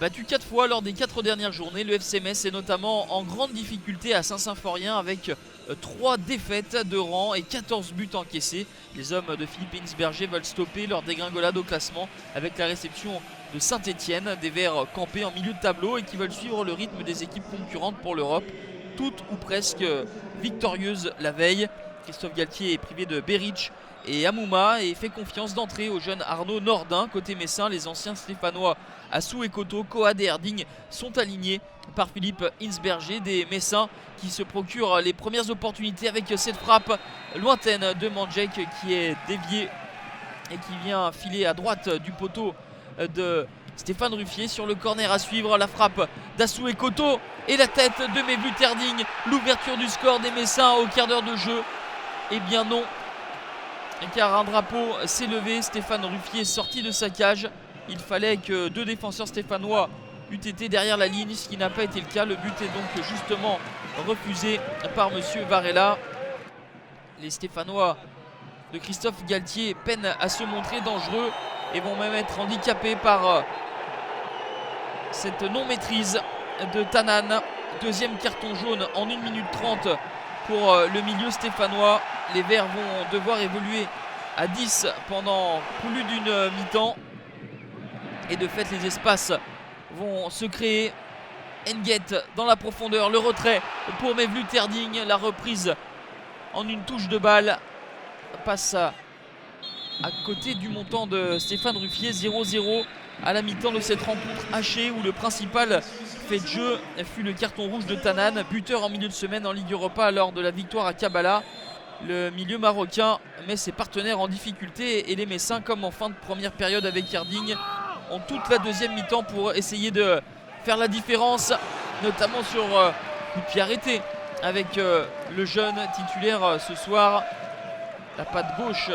battu 4 fois lors des 4 dernières journées. Le FC Metz est notamment en grande difficulté à Saint-Symphorien avec 3 défaites de rang et 14 buts encaissés. Les hommes de Philippe Hinsberger veulent stopper leur dégringolade au classement avec la réception de Saint-Etienne, des Verts campés en milieu de tableau et qui veulent suivre le rythme des équipes concurrentes pour l'Europe, toutes ou presque victorieuses la veille. Christophe Galtier est privé de Beric et Amouma et fait confiance d'entrée au jeune Arnaud Nordin. Côté messin, les anciens stéphanois Assou et Koto, Coad et Erding sont alignés par Philippe Hinsberger. Des Messins qui se procurent les premières opportunités avec cette frappe lointaine de Mandjek qui est déviée et qui vient filer à droite du poteau de Stéphane Ruffier. Sur le corner à suivre, la frappe d'Assou et Koto et la tête de Mevlut Erding. L'ouverture du score des Messins au quart d'heure de jeu. Eh bien non, car un drapeau s'est levé. Stéphane Ruffier est sorti de sa cage. Il fallait que 2 défenseurs stéphanois eût été derrière la ligne, ce qui n'a pas été le cas. Le but est donc justement refusé par monsieur Varela. Les Stéphanois de Christophe Galtier peinent à se montrer dangereux et vont même être handicapés par cette non-maîtrise de Tanan. Deuxième carton jaune en 1 minute 30 pour le milieu stéphanois. Les Verts vont devoir évoluer à 10 pendant plus d'une mi-temps. Et de fait, les espaces vont se créer. Nguet dans la profondeur, le retrait pour Mevlut Erding. La reprise en une touche de balle passe à côté du montant de Stéphane Ruffier. 0-0 à la mi-temps de cette rencontre hachée où le principal fait de jeu fut le carton rouge de Tanan, buteur en milieu de semaine en Ligue Europa lors de la victoire à Kabbalah. Le milieu marocain met ses partenaires en difficulté et les Messins, comme en fin de première période avec Erding, ont toute la deuxième mi-temps pour essayer de faire la différence, notamment sur coup de pied arrêté avec le jeune titulaire ce soir. La patte gauche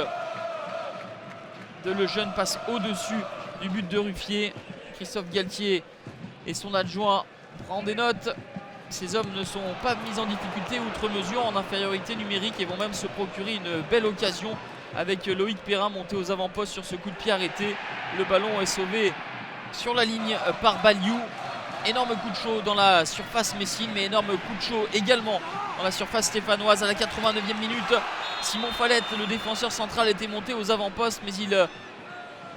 de le jeune passe au-dessus du but de Ruffier. Christophe Galtier et son adjoint prend des notes. Ces hommes ne sont pas mis en difficulté outre mesure, en infériorité numérique, et vont même se procurer une belle occasion avec Loïc Perrin monté aux avant-postes sur ce coup de pied arrêté. Le ballon est sauvé sur la ligne par Baliou. Énorme coup de chaud dans la surface messine, mais énorme coup de chaud également dans la surface stéphanoise à la 89e minute. Simon Fallette, le défenseur central, était monté aux avant-postes, mais il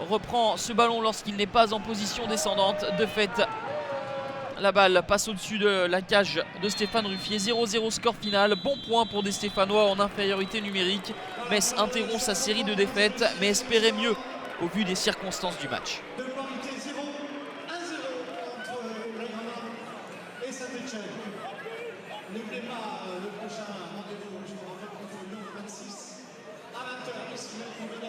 reprend ce ballon lorsqu'il n'est pas en position descendante. De fait, la balle passe au-dessus de la cage de Stéphane Ruffier. 0-0 score final. Bon point pour des Stéphanois en infériorité numérique. Metz interrompt sa série de défaites, mais espérait mieux au vu des circonstances du match. N'oubliez pas le prochain rendez-vous, je vous rappelle contre Lyon le 26 à 20h.